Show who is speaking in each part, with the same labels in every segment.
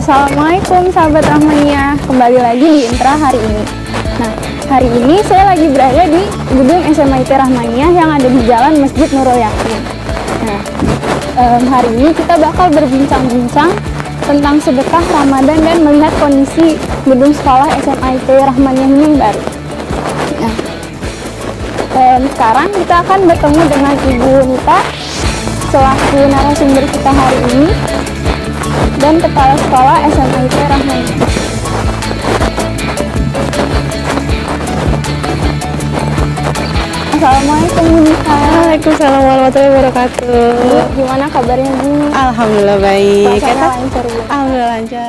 Speaker 1: Assalamualaikum sahabat Rahmania, kembali lagi di Intra hari ini. Nah, hari ini saya lagi berada di gedung SMA IT Rahmania yang ada di Jalan Masjid Nurul Yakin. Nah, hari ini kita bakal berbincang-bincang tentang sedekah Ramadan dan melihat kondisi gedung sekolah SMA IT Rahmania ini yang baru. Nah, sekarang kita akan bertemu dengan Ibu Nita selaku narasumber kita hari ini dan Kepala Sekolah SMA IT Rahmania. Assalamualaikum Bu Nita.
Speaker 2: Waalaikumsalam warahmatullahi wabarakatuh.
Speaker 1: Bu, gimana kabarnya Bu?
Speaker 2: Alhamdulillah baik.
Speaker 1: Puasanya lancar Bu.
Speaker 2: Alhamdulillah lancar.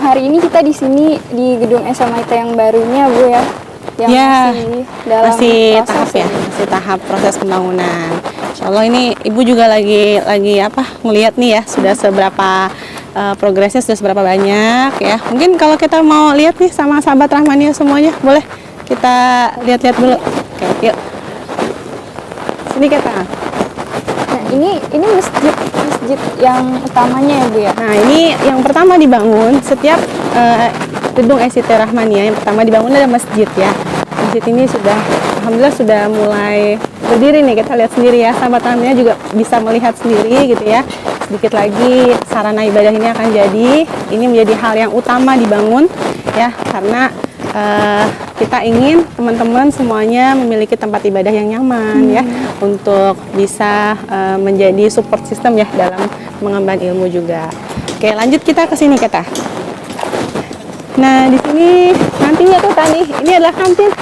Speaker 1: Hari ini kita di sini di gedung SMA IT yang barunya Bu ya. Yang
Speaker 2: Ya,
Speaker 1: masih dalam proses
Speaker 2: tahap ya, masih tahap proses pembangunan. Insya Allah ini Ibu juga lagi ngelihat nih ya, sudah seberapa progresnya, sudah seberapa banyak ya. Mungkin kalau kita mau lihat nih sama sahabat Rahmania semuanya, boleh kita lihat-lihat dulu. Oke, yuk. Sini kita.
Speaker 1: Nah, ini masjid yang utamanya ya Bu ya.
Speaker 2: Nah, ini yang pertama dibangun setiap gedung SIT Rahmania yang pertama dibangun ada masjid ya. Masjid ini sudah alhamdulillah sudah mulai berdiri nih, kita lihat sendiri ya, sahabat Rahmania juga bisa melihat sendiri gitu ya. Sedikit lagi sarana ibadah ini akan jadi, ini menjadi hal yang utama dibangun ya, karena kita ingin teman-teman semuanya memiliki tempat ibadah yang nyaman ya, untuk bisa menjadi support system ya dalam mengemban ilmu juga. Oke, lanjut kita ke sini kita. Nah, di sini nantinya tuh tadi ini adalah kantin.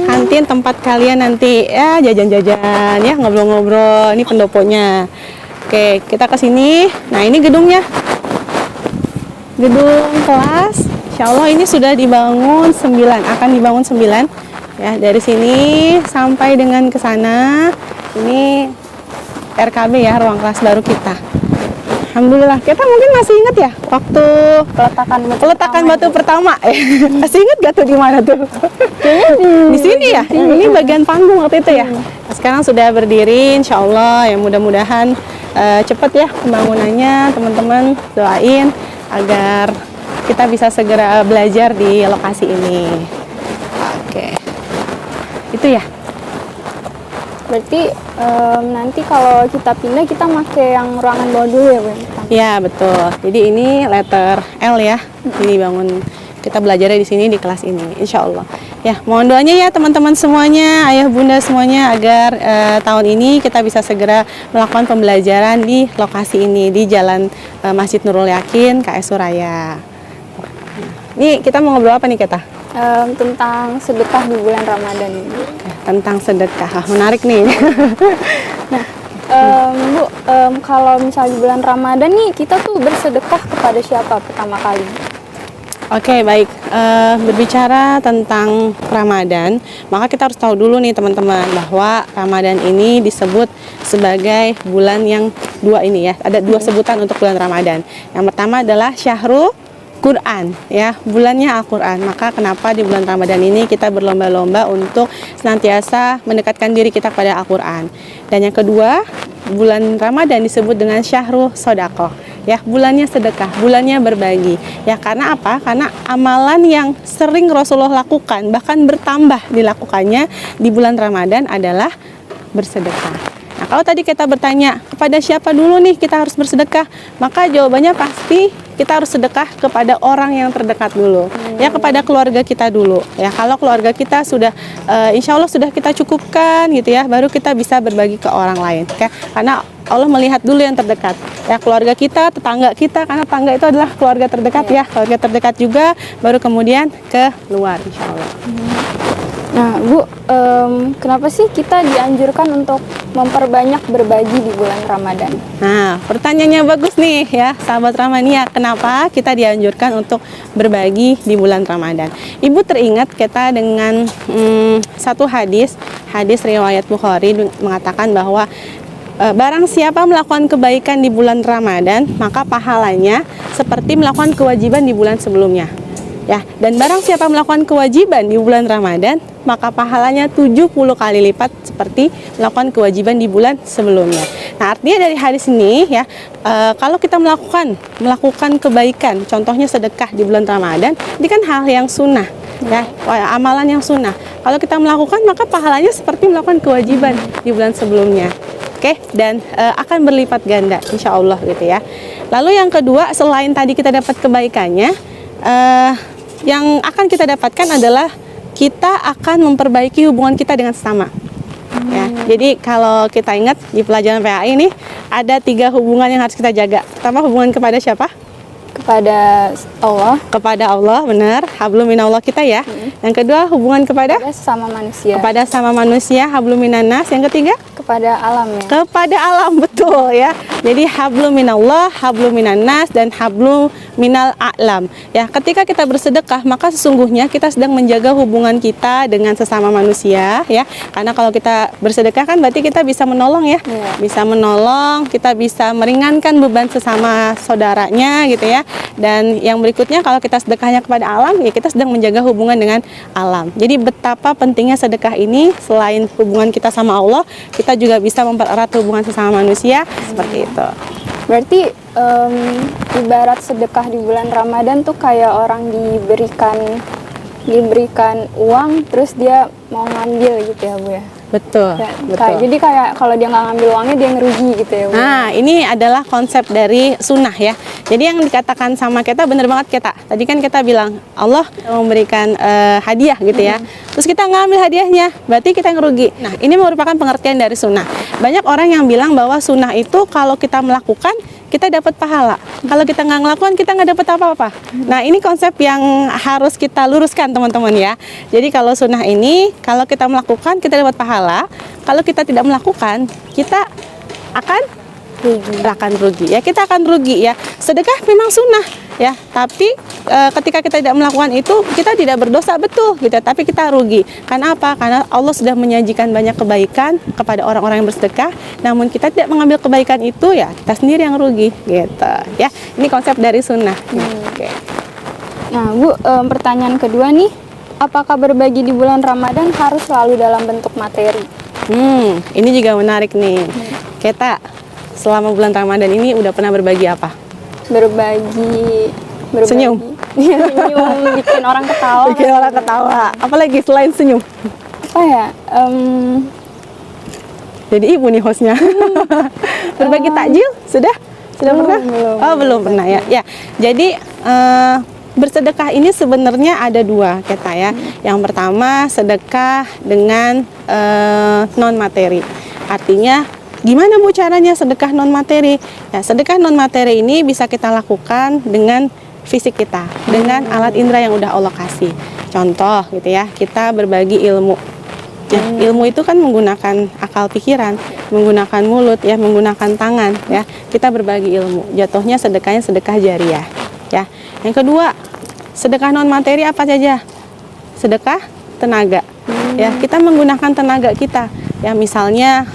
Speaker 2: Kantin tempat kalian nanti ya jajan-jajan ya, ngobrol-ngobrol. Ini pendoponya. Oke, kita ke sini. Nah, ini gedungnya. Gedung kelas. Insya Allah ini sudah dibangun 9, akan dibangun 9. Ya, dari sini sampai dengan ke sana. Ini RKB ya, ruang kelas baru kita. Alhamdulillah, kita mungkin masih ingat ya waktu peletakan batu pertama. Masih ingat gak tuh di mana tuh? Di sini ya. Ini bagian panggung waktu itu ya. Nah, sekarang sudah berdiri, insya Allah ya, mudah-mudahan cepat ya pembangunannya. Teman-teman doain agar kita bisa segera belajar di lokasi ini. Oke, itu ya.
Speaker 1: Berarti nanti kalau kita pindah kita pakai yang ruangan bawah dulu ya Bu?
Speaker 2: Ya betul. Jadi ini letter L ya. Ini bangun kita belajarnya di sini di kelas ini, insya Allah. Ya, mohon doanya ya teman-teman semuanya, ayah bunda semuanya agar tahun ini kita bisa segera melakukan pembelajaran di lokasi ini di Jalan Masjid Nurul Yakin, KS Suraya. Ini kita mau ngobrol apa nih kita?
Speaker 1: Tentang sedekah di bulan Ramadan ini.
Speaker 2: Tentang sedekah, menarik nih.
Speaker 1: Nah, Bu, kalau misalnya di bulan Ramadan nih kita tuh bersedekah kepada siapa pertama kali?
Speaker 2: Oke, baik. Berbicara tentang Ramadan, maka kita harus tahu dulu nih teman-teman bahwa Ramadan ini disebut sebagai bulan yang dua ini ya. Ada dua sebutan untuk bulan Ramadan. Yang pertama adalah Syahrul Quran ya, bulannya Al-Quran. Maka kenapa di bulan Ramadan ini kita berlomba-lomba untuk senantiasa mendekatkan diri kita kepada Al-Quran. Dan yang kedua, bulan Ramadan disebut dengan Syahrul Sodaqoh ya, bulannya sedekah, bulannya berbagi ya. Karena apa? Karena amalan yang sering Rasulullah lakukan, bahkan bertambah dilakukannya di bulan Ramadan adalah bersedekah. Nah, kalau tadi kita bertanya kepada siapa dulu nih kita harus bersedekah, maka jawabannya pasti kita harus sedekah kepada orang yang terdekat dulu, ya, kepada keluarga kita dulu, ya. Kalau keluarga kita sudah, insya Allah sudah kita cukupkan, gitu ya, baru kita bisa berbagi ke orang lain, ya. Karena Allah melihat dulu yang terdekat, ya, keluarga kita, tetangga kita, karena tetangga itu adalah keluarga terdekat, ya, keluarga terdekat juga, baru kemudian ke luar, insya Allah.
Speaker 1: Nah, Bu, kenapa sih kita dianjurkan untuk memperbanyak berbagi di bulan Ramadan?
Speaker 2: Nah, pertanyaannya bagus nih, ya, sahabat Rahmania. Kenapa kita dianjurkan untuk berbagi di bulan Ramadan? Ibu teringat kita dengan satu hadis riwayat Bukhari mengatakan bahwa barang siapa melakukan kebaikan di bulan Ramadan, maka pahalanya seperti melakukan kewajiban di bulan sebelumnya. Ya, dan barang siapa melakukan kewajiban di bulan Ramadan, maka pahalanya 70 kali lipat seperti melakukan kewajiban di bulan sebelumnya. Nah, artinya dari hadis ini, ya, kalau kita melakukan kebaikan, contohnya sedekah di bulan Ramadan, ini kan hal yang sunnah, ya, amalan yang sunnah. Kalau kita melakukan, maka pahalanya seperti melakukan kewajiban di bulan sebelumnya. Oke, dan akan berlipat ganda, insya Allah, gitu ya. Lalu yang kedua, selain tadi kita dapat kebaikannya, yang akan kita dapatkan adalah kita akan memperbaiki hubungan kita dengan sesama. Ya, jadi kalau kita ingat di pelajaran PAI ini ada 3 hubungan yang harus kita jaga. Pertama, hubungan kepada siapa?
Speaker 1: Kepada Allah.
Speaker 2: Kepada Allah, benar. Hablum minallah kita, ya. Yang kedua, hubungan kepada
Speaker 1: Sesama manusia.
Speaker 2: kepada sama manusia, hablum minannas. Yang ketiga,
Speaker 1: Kepada alam, ya.
Speaker 2: kepada alam, betul, ya. Jadi hablum minallah, hablum minannas, dan hablum minal a'lam. Ya, ketika kita bersedekah, maka sesungguhnya kita sedang menjaga hubungan kita dengan sesama manusia, ya. Karena kalau kita bersedekah kan berarti kita bisa menolong, ya. Bisa menolong, kita bisa meringankan beban sesama saudaranya, gitu ya. Dan yang berikutnya, kalau kita sedekahnya kepada alam, ya kita sedang menjaga hubungan dengan alam. Jadi betapa pentingnya sedekah ini, selain hubungan kita sama Allah, kita juga bisa mempererat hubungan sesama manusia, seperti itu.
Speaker 1: Berarti ibarat sedekah di bulan Ramadan tuh kayak orang diberikan uang, terus dia mau ngambil gitu ya, Bu, ya?
Speaker 2: Betul, betul.
Speaker 1: Jadi kayak kalau dia nggak ngambil uangnya, dia ngerugi gitu ya, Bu?
Speaker 2: Nah, ini adalah konsep dari sunnah, ya. Jadi yang dikatakan sama kita benar banget, kita. Tadi kan kita bilang Allah memberikan hadiah, gitu ya. Terus kita ngambil hadiahnya, berarti kita ngerugi. Nah, ini merupakan pengertian dari sunnah. Banyak orang yang bilang bahwa sunnah itu kalau kita melakukan, kita dapat pahala. Kalau kita nggak ngelakukan, kita nggak dapat apa-apa. Nah, ini konsep yang harus kita luruskan, teman-teman, ya. Jadi kalau sunnah ini, kalau kita melakukan, kita dapat pahala. Kalau kita tidak melakukan, kita akan rugi, ya. Kita akan rugi, ya. Sedekah memang sunnah, ya. Tapi ketika kita tidak melakukan itu, kita tidak berdosa, betul, gitu. Tapi kita rugi. Karena apa? Karena Allah sudah menyajikan banyak kebaikan kepada orang-orang yang bersedekah. Namun kita tidak mengambil kebaikan itu, ya kita sendiri yang rugi, gitu, ya. Ini konsep dari sunnah. Oke.
Speaker 1: Nah, Bu, pertanyaan kedua nih, apakah berbagi di bulan Ramadan harus selalu dalam bentuk materi?
Speaker 2: Ini juga menarik nih. Kita selama bulan Ramadan ini udah pernah berbagi apa?
Speaker 1: Berbagi.
Speaker 2: Senyum.
Speaker 1: Senyum, bikin orang ketawa.
Speaker 2: Bikin orang ketawa. Apalagi selain senyum?
Speaker 1: Apa ya?
Speaker 2: Jadi ibu nih hostnya. Berbagi takjil sudah pernah? Belum pernah, ya. Ya. Jadi bersedekah ini sebenarnya ada 2, kita, ya. Yang pertama, sedekah dengan non materi. Artinya gimana, Bu, caranya sedekah non materi? Ya, sedekah non materi ini bisa kita lakukan dengan fisik kita, dengan alat indera yang udah Allah kasih. Contoh, gitu ya, kita berbagi ilmu. Ya, ilmu itu kan menggunakan akal pikiran, menggunakan mulut, ya, menggunakan tangan, ya. Kita berbagi ilmu. Jatuhnya sedekahnya sedekah jariah, ya. Yang kedua, sedekah non materi apa saja? Sedekah tenaga. Ya, kita menggunakan tenaga kita. Ya, misalnya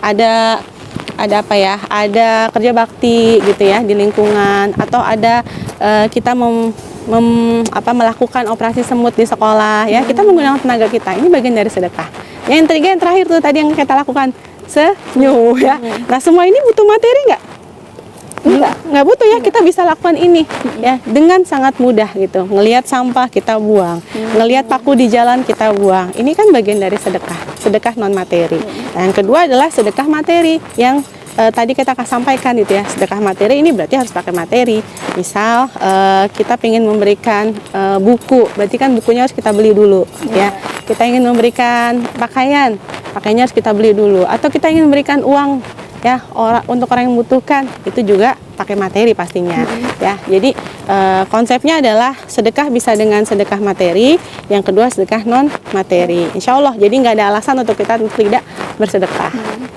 Speaker 2: ada apa ya? Ada kerja bakti, gitu ya, di lingkungan, atau ada kita melakukan operasi semut di sekolah, ya. Kita menggunakan tenaga kita. Ini bagian dari sedekah. Yang ketiga, yang terakhir tuh tadi yang kita lakukan, senyum, ya. Nah, semua ini butuh materi nggak? Nggak butuh, ya. Kita bisa lakukan ini, ya, dengan sangat mudah, gitu. Ngelihat sampah kita buang, ngelihat paku di jalan kita buang. Ini kan bagian dari sedekah non materi. Nah, yang kedua adalah sedekah materi yang tadi kita akan sampaikan gitu ya, sedekah materi ini berarti harus pakai materi. Misal kita ingin memberikan buku, berarti kan bukunya harus kita beli dulu ya. Kita ingin memberikan pakaiannya harus kita beli dulu. Atau kita ingin memberikan uang ya untuk orang yang membutuhkan, itu juga pakai materi pastinya ya. Jadi konsepnya adalah sedekah bisa dengan sedekah materi, yang kedua sedekah non materi, insya Allah. Jadi nggak ada alasan untuk kita tidak bersedekah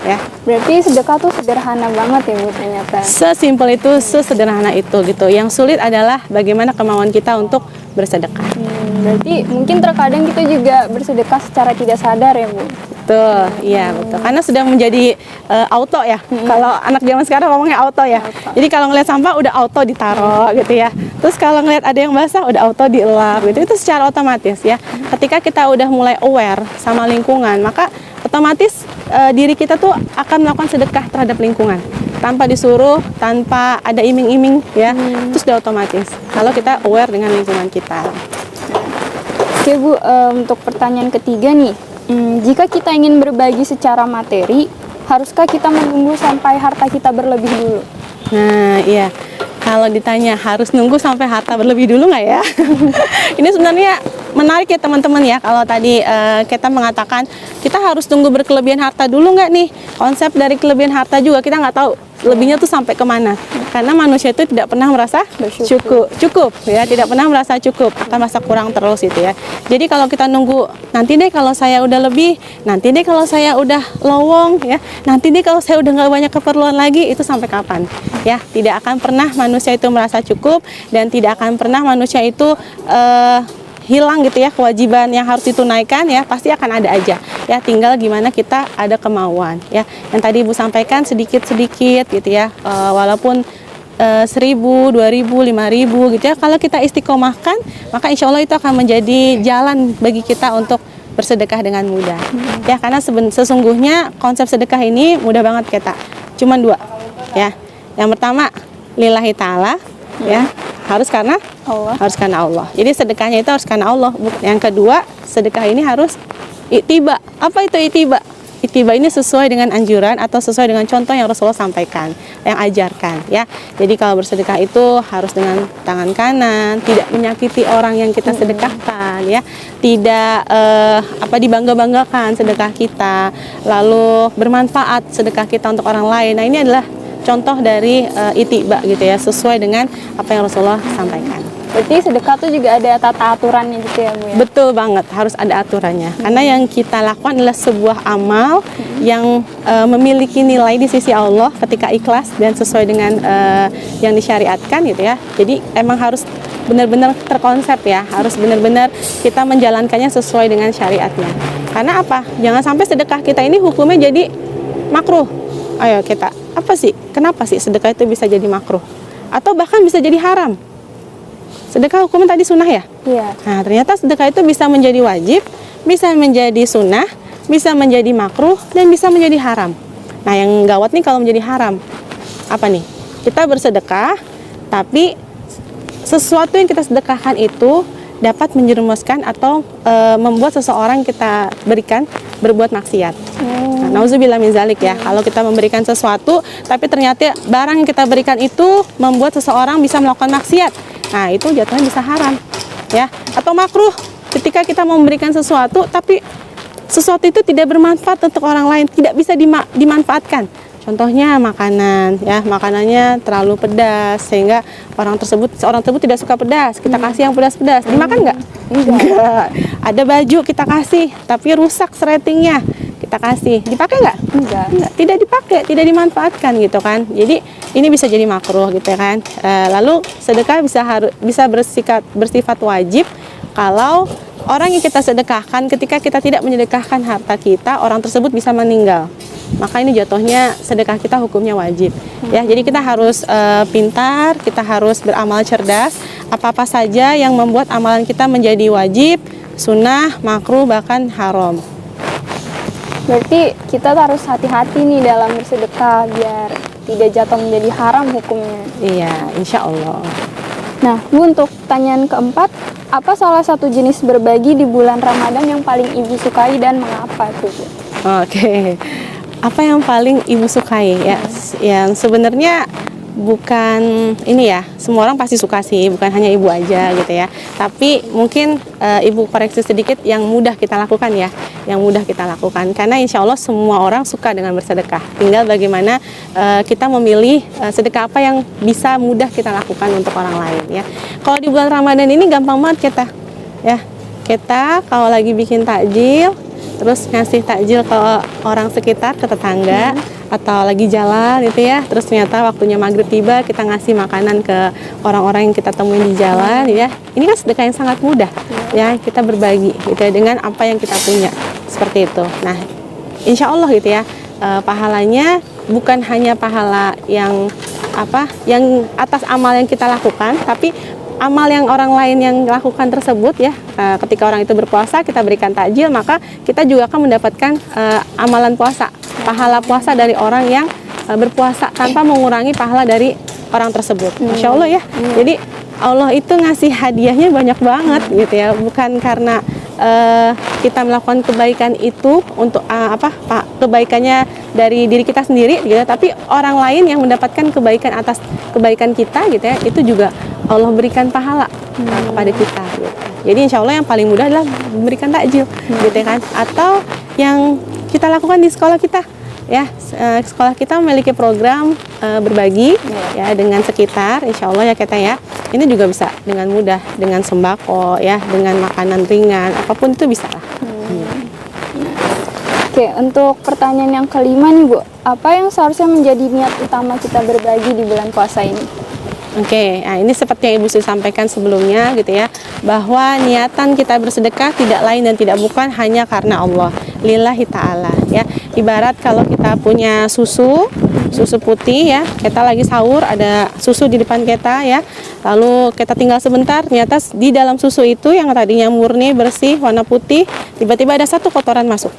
Speaker 2: ya.
Speaker 1: Berarti sedekah tuh sederhana banget ya Bu ternyata.
Speaker 2: Sesimpel itu, sesederhana itu gitu. Yang sulit adalah bagaimana kemauan kita untuk bersedekah.
Speaker 1: Berarti mungkin terkadang kita juga bersedekah secara tidak sadar ya Bu.
Speaker 2: Betul, iya betul. Karena sudah menjadi auto ya. Kalau anak zaman sekarang ngomongnya auto ya. Jadi kalau ngelihat sampah udah auto ditaruh gitu ya. Terus kalau ngelihat ada yang basah udah auto dielap gitu. Itu secara otomatis ya. Ketika kita udah mulai aware sama lingkungan, maka otomatis diri kita tuh akan melakukan sedekah terhadap lingkungan. Tanpa disuruh, tanpa ada iming-iming ya. Itu sudah otomatis. Kalau kita aware dengan lingkungan kita.
Speaker 1: Oke Bu, untuk pertanyaan ketiga nih. Jika kita ingin berbagi secara materi, haruskah kita menunggu sampai harta kita berlebih dulu?
Speaker 2: Nah, iya. Kalau ditanya harus nunggu sampai harta berlebih dulu nggak ya? Ini sebenarnya menarik ya teman-teman ya. Kalau tadi kita mengatakan kita harus tunggu berkelebihan harta dulu nggak nih? Konsep dari kelebihan harta juga kita nggak tahu lebihnya tuh sampai kemana. Karena manusia itu tidak pernah merasa cukup ya, tidak pernah merasa cukup, akan merasa kurang terus gitu ya. Jadi kalau kita nunggu nanti deh kalau saya udah lebih, nanti deh kalau saya udah lowong ya, nanti deh kalau saya udah nggak banyak keperluan lagi, itu sampai kapan ya? Tidak akan pernah manusia itu merasa cukup, dan tidak akan pernah manusia itu hilang gitu ya kewajiban yang harus ditunaikan ya, pasti akan ada aja ya, tinggal gimana kita ada kemauan ya. Yang tadi Ibu sampaikan sedikit-sedikit gitu ya, walaupun 1.000, 2.000, 5.000 gitu ya, kalau kita istiqomahkan maka insya Allah itu akan menjadi jalan bagi kita untuk bersedekah dengan mudah ya. Karena sesungguhnya konsep sedekah ini mudah banget kita, cuma dua ya. Yang pertama lillahi ta'ala ya, harus karena Allah. Jadi sedekahnya itu harus karena Allah. Yang kedua, sedekah ini harus ittiba. Apa itu ittiba? Ittiba ini sesuai dengan anjuran atau sesuai dengan contoh yang Rasulullah sampaikan, yang ajarkan ya. Jadi kalau bersedekah itu harus dengan tangan kanan, tidak menyakiti orang yang kita sedekahkan ya. Tidak dibangga-banggakan sedekah kita, lalu bermanfaat sedekah kita untuk orang lain. Nah, ini adalah contoh dari ittiba gitu ya, sesuai dengan apa yang Rasulullah sampaikan.
Speaker 1: Berarti sedekah itu juga ada tata aturannya gitu ya Bu ya?
Speaker 2: Betul banget, harus ada aturannya. Karena yang kita lakukan adalah sebuah amal yang memiliki nilai di sisi Allah ketika ikhlas dan sesuai dengan yang disyariatkan gitu ya. Jadi emang harus benar-benar terkonsep ya, harus benar-benar kita menjalankannya sesuai dengan syariatnya. Karena apa? Jangan sampai sedekah kita ini hukumnya jadi makruh. Ayo kita, apa sih? Kenapa sih sedekah itu bisa jadi makruh? Atau bahkan bisa jadi haram? Sedekah hukumnya tadi sunnah ya?
Speaker 1: Iya.
Speaker 2: Nah, ternyata sedekah itu bisa menjadi wajib, bisa menjadi sunnah, bisa menjadi makruh, dan bisa menjadi haram. Nah, yang gawat nih kalau menjadi haram. Apa nih? Kita bersedekah, tapi sesuatu yang kita sedekahkan itu dapat menjerumuskan atau membuat seseorang kita berikan berbuat maksiat. Nah, nauzubillah min zalik ya. Kalau kita memberikan sesuatu, tapi ternyata barang yang kita berikan itu membuat seseorang bisa melakukan maksiat. Nah, itu jatuhnya bisa haram ya, atau makruh ketika kita mau memberikan sesuatu tapi sesuatu itu tidak bermanfaat untuk orang lain, tidak bisa dimanfaatkan. Contohnya makanan ya, makanannya terlalu pedas sehingga seorang tersebut tidak suka pedas. Kita kasih yang pedas-pedas, dimakan nggak? Enggak. Ada baju kita kasih tapi rusak ratingnya, kita kasih, dipakai nggak? Enggak. Tidak dipakai, tidak dimanfaatkan gitu kan. Jadi ini bisa jadi makruh gitu kan. Lalu sedekah bisa bersifat wajib kalau orang yang kita sedekahkan, ketika kita tidak menyedekahkan harta kita, orang tersebut bisa meninggal. Maka ini jatuhnya sedekah kita hukumnya wajib ya. Jadi kita harus pintar, kita harus beramal cerdas. Apa-apa saja yang membuat amalan kita menjadi wajib, sunnah, makruh, bahkan haram.
Speaker 1: Berarti kita harus hati-hati nih dalam bersedekah biar tidak jatuh menjadi haram hukumnya.
Speaker 2: Iya, insya Allah.
Speaker 1: Nah, Bu, untuk pertanyaan keempat, apa salah satu jenis berbagi di bulan Ramadan yang paling Ibu sukai dan mengapa tuh, Bu?
Speaker 2: Oke. apa yang paling ibu sukai ya? Yang sebenarnya bukan ini ya, semua orang pasti suka sih, bukan hanya ibu aja gitu ya. Tapi mungkin ibu koreksi sedikit yang mudah kita lakukan ya, yang mudah kita lakukan. Karena insya Allah semua orang suka dengan bersedekah. Tinggal bagaimana kita memilih sedekah apa yang bisa mudah kita lakukan untuk orang lain ya. Kalau di bulan Ramadan ini gampang banget kita ya. Kita kalau lagi bikin takjil, terus ngasih takjil ke orang sekitar, ke tetangga, atau lagi jalan gitu ya, terus ternyata waktunya maghrib tiba, kita ngasih makanan ke orang-orang yang kita temuin di jalan ya. Ini kan sedekah yang sangat mudah ya, kita berbagi gitu ya, dengan apa yang kita punya, seperti itu. Nah, insya Allah gitu ya, pahalanya bukan hanya pahala yang yang atas amal yang kita lakukan, tapi amal yang orang lain yang lakukan tersebut ya, ketika orang itu berpuasa kita berikan takjil, maka kita juga akan mendapatkan amalan puasa, pahala puasa dari orang yang berpuasa tanpa mengurangi pahala dari orang tersebut. Masya Allah ya. Jadi Allah itu ngasih hadiahnya banyak banget gitu ya, bukan karena kita melakukan kebaikan itu untuk kebaikannya dari diri kita sendiri gitu, tapi orang lain yang mendapatkan kebaikan atas kebaikan kita gitu ya, itu juga Allah berikan pahala kepada kita gitu. Jadi insya Allah yang paling mudah adalah memberikan takjil gitu ya kan, atau yang kita lakukan di sekolah kita ya. Sekolah kita memiliki program berbagi ya dengan sekitar, insya Allah ya kita ya. Ini juga bisa dengan mudah, dengan sembako ya, dengan makanan ringan, apapun itu bisa lah.
Speaker 1: Oke, untuk pertanyaan yang kelima nih Bu, apa yang seharusnya menjadi niat utama kita berbagi di bulan puasa ini?
Speaker 2: Oke, nah ini seperti yang Ibu sudah sampaikan sebelumnya gitu ya, bahwa niatan kita bersedekah tidak lain dan tidak bukan hanya karena Allah, lillahi ta'ala ya. Ibarat kalau kita punya susu putih ya, kita lagi sahur, ada susu di depan kita ya, lalu kita tinggal sebentar, ternyata di dalam susu itu yang tadinya murni, bersih, warna putih, tiba-tiba ada satu kotoran masuk.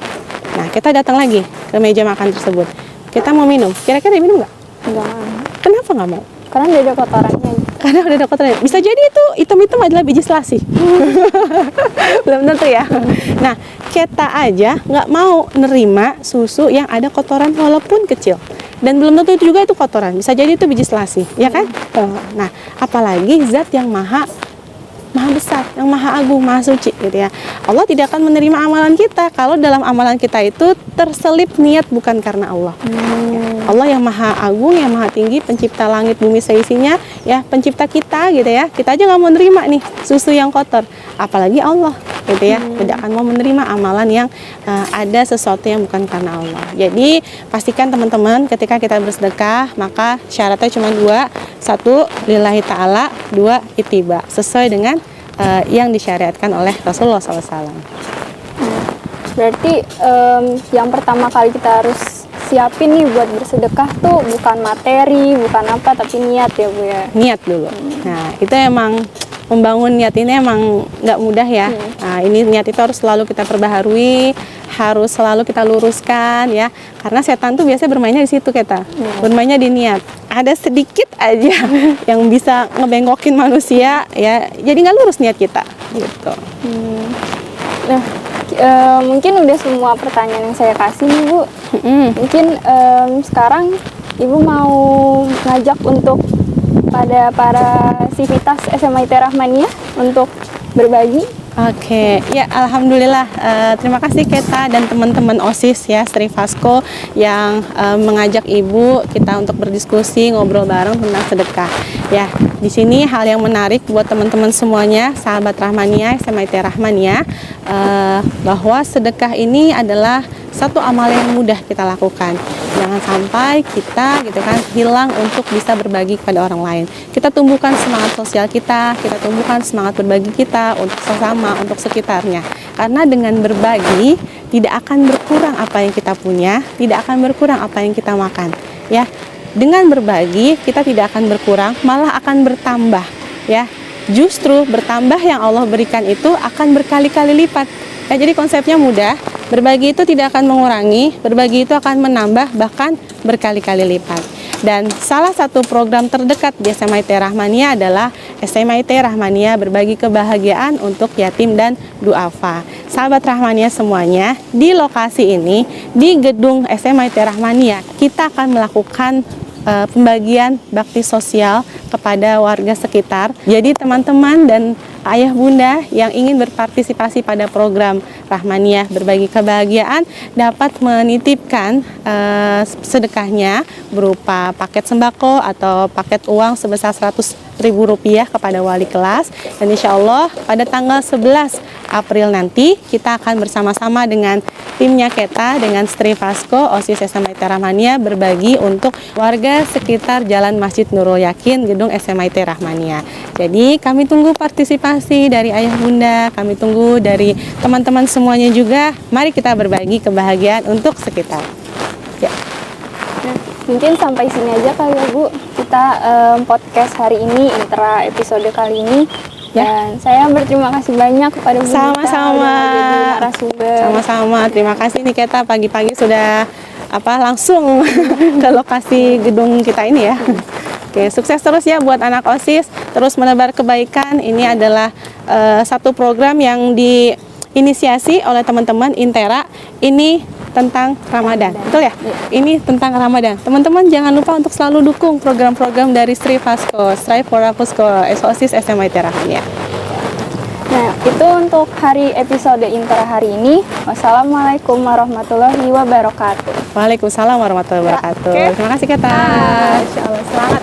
Speaker 2: Nah, kita datang lagi ke meja makan tersebut, kita mau minum, kira-kira minum nggak?
Speaker 1: Enggak.
Speaker 2: Kenapa nggak mau?
Speaker 1: Karena udah ada kotorannya.
Speaker 2: Karena udah ada kotorannya. Bisa jadi itu hitam-hitam adalah biji selasih. Belum tentu ya. Nah, kita aja nggak mau nerima susu yang ada kotoran walaupun kecil. Dan belum tentu itu juga itu kotoran. Bisa jadi itu biji selasih, ya kan? Nah, apalagi zat yang maha besar, yang maha agung, maha suci gitu ya. Allah tidak akan menerima amalan kita kalau dalam amalan kita itu terselip niat bukan karena Allah. Ya. Allah yang maha agung, yang maha tinggi, pencipta langit bumi seisinya ya, pencipta kita gitu ya. Kita aja nggak mau menerima nih susu yang kotor, apalagi Allah gitu ya. Tidak akan mau menerima amalan yang ada sesuatu yang bukan karena Allah. Jadi pastikan teman-teman ketika kita bersedekah, maka syaratnya cuma dua. Satu, lillahi ta'ala. Dua, ittiba, sesuai dengan yang disyariatkan oleh Rasulullah SAW.
Speaker 1: Berarti yang pertama kali kita harus siapin nih buat bersedekah tuh bukan materi, bukan apa, tapi niat ya Bu ya.
Speaker 2: Niat dulu. Nah, itu emang membangun niat ini emang nggak mudah ya. Nah, ini niat itu harus selalu kita perbaharui, harus selalu kita luruskan ya. Karena setan tuh biasanya bermainnya di situ kita, bermainnya di niat. Ada sedikit aja yang bisa ngebengkokin manusia ya, jadi nggak lurus niat kita gitu.
Speaker 1: Nah, mungkin udah semua pertanyaan yang saya kasih nih Bu. Mungkin sekarang Ibu mau ngajak untuk pada para sivitas SMA IT Rahmaniah untuk berbagi.
Speaker 2: Oke, ya alhamdulillah, terima kasih Keta dan teman-teman OSIS ya, Strifasco yang mengajak Ibu kita untuk berdiskusi, ngobrol bareng tentang sedekah. Ya, di sini hal yang menarik buat teman-teman semuanya, sahabat Rahmaniah, SMA IT Rahmaniah, bahwa sedekah ini adalah satu amal yang mudah kita lakukan. Jangan sampai kita gitu kan hilang untuk bisa berbagi kepada orang lain. Kita tumbuhkan semangat sosial kita tumbuhkan semangat berbagi kita untuk sesama, untuk sekitarnya. Karena dengan berbagi tidak akan berkurang apa yang kita punya, tidak akan berkurang apa yang kita makan. Ya, dengan berbagi kita tidak akan berkurang, malah akan bertambah. Ya, justru bertambah yang Allah berikan itu akan berkali-kali lipat. Ya, jadi konsepnya mudah. Berbagi itu tidak akan mengurangi, berbagi itu akan menambah, bahkan berkali-kali lipat. Dan salah satu program terdekat di SMA IT Rahmaniah adalah SMIT Rahmania Berbagi Kebahagiaan untuk Yatim dan Duafa. Sahabat Rahmania semuanya, di lokasi ini, di gedung SMIT Rahmania, kita akan melakukan pembagian bakti sosial kepada warga sekitar. Jadi teman-teman dan ayah bunda yang ingin berpartisipasi pada program Rahmaniah Berbagi Kebahagiaan dapat menitipkan sedekahnya berupa paket sembako atau paket uang sebesar Rp100.000 kepada wali kelas. Dan insya Allah pada tanggal 11 April nanti kita akan bersama-sama dengan timnya Keta dengan Sri Fasko OSIS SMIT Rahmania berbagi untuk warga sekitar Jalan Masjid Nurul Yakin gedung SMIT Rahmania. Jadi kami tunggu partisipasi dari ayah bunda, kami tunggu dari teman-teman semuanya juga. Mari kita berbagi kebahagiaan untuk sekitar. Ya.
Speaker 1: Nah, mungkin sampai sini aja kali ya Bu, kita podcast hari ini, Intra episode kali ini. Dan saya berterima kasih banyak kepada Bu Nita
Speaker 2: Sama-sama.
Speaker 1: udah jadi narasumber.
Speaker 2: Sama-sama, terima kasih nih Keta, pagi-pagi sudah langsung ke lokasi gedung kita ini ya. Oke, sukses terus ya buat anak OSIS, terus menebar kebaikan. Ini adalah satu program yang diinisiasi oleh teman-teman Intera. Ini tentang Ramadan, betul ya? Ini tentang Ramadan. Teman-teman jangan lupa untuk selalu dukung program-program dari Sri Fasko, Strive for Rapusko, OSIS SMIT Rahmania.
Speaker 1: Nah, itu untuk hari episode Intra hari ini. Wassalamualaikum warahmatullahi wabarakatuh.
Speaker 2: Waalaikumsalam warahmatullahi wabarakatuh.
Speaker 1: Oke.
Speaker 2: Terima kasih Keta.
Speaker 1: Insya Allah, selamat.